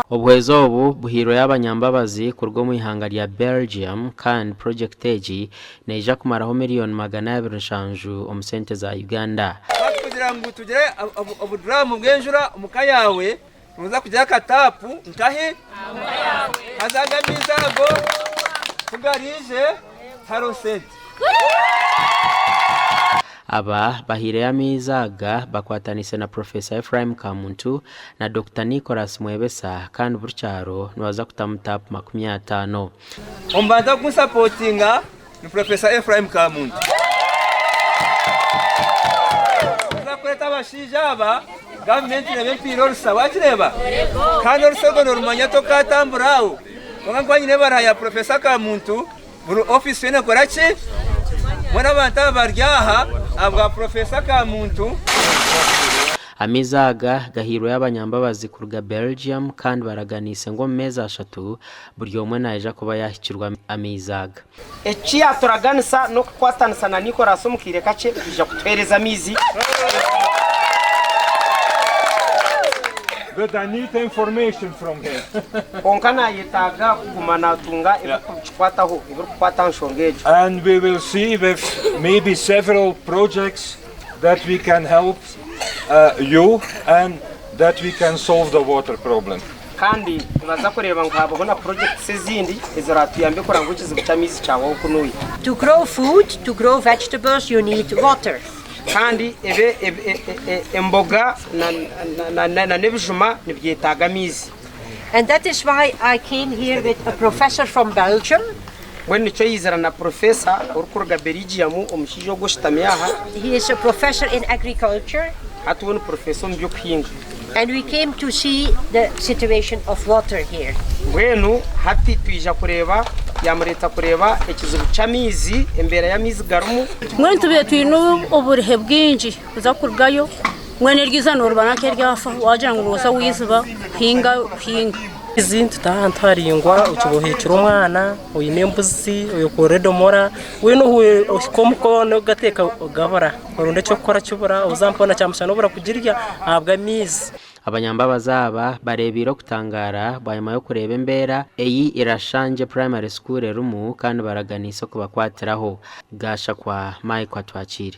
Obwezo obu buhiro y'abanyambabazi kurwo mu ihanga rya Belgium kandi project egi neija kumaraho miliyoni 250 omusente za Uganda. Kugira ngo tugire obuduramu bw'enjura umuka yawe muza kujya katapu ntahe hazagamiza go tugarije harosete. Aba bahire y'amizaga bakwatanise na Professor Ephraim Kamuntu na Dr. Nicholas Mwebesa kandi burucyaro nibaza kutamutapu 50. Ombanza kunsupportinga ni Professor Ephraim Kamuntu. Zakureta abashija aba government nebe mpiro rusaba kireba kandi rusego norumanya to katamburawo banga nyine baraya Professor Kamuntu buru office ene korachi mwana banta baryaha abwa Professor Kamuntu. Amizaga gahiro y'abanyambabazi kurga Belgium kandi baraganise ngo meza 3 buri omwe naje kuba yahikirwa amizaga. Eci aturaganisa no kwatanisa na Nicholas mukire kace kija kutwereza mizi. But I need information from him. Onkana yetaga kugumana tunga ibukwataho ibukwata nshongeje. And we will see with maybe several projects that we can help you and that we can solve the water problem. Kandi baza kureba nkabo na projects zindi ezaratuyambe kurangukiza zibutamizi cyawo kunuye. To grow food, to grow vegetables, you need water. Kandi emboga na nebijuma nibyetaga mizi. And that is why I came here with a professor from Belgium. When nicho yizara na professor urukurga Belgium omushijo goshitamiyaha. He is a professor in agriculture. Atubona professor mbyo kuhinga. And we came to see the situation of water here. Wenu hati tuija kureba yamureta kureba ekizibu cyamizi embera y'amizi garumu. Mwe tube twinu oburehe bwinji uza kurgayo mwene ryiza norbana ke ryafa wagira ngo rosa wiziba hinga. Izintu tahantaringwa ukibohekira umwana uyinembuzi uyokoredomora wino huwe komko no gateka gabara urunde cyo gukora cyubura uzampona cyamushana ubura kugirya abwa mizi. Abanyambabaza aba barebiro kutangara bayima yo kureba embera eyi irashanje primary school rumu kandi baraganisa kubakwatiraho gasha kwa Mike atwakire.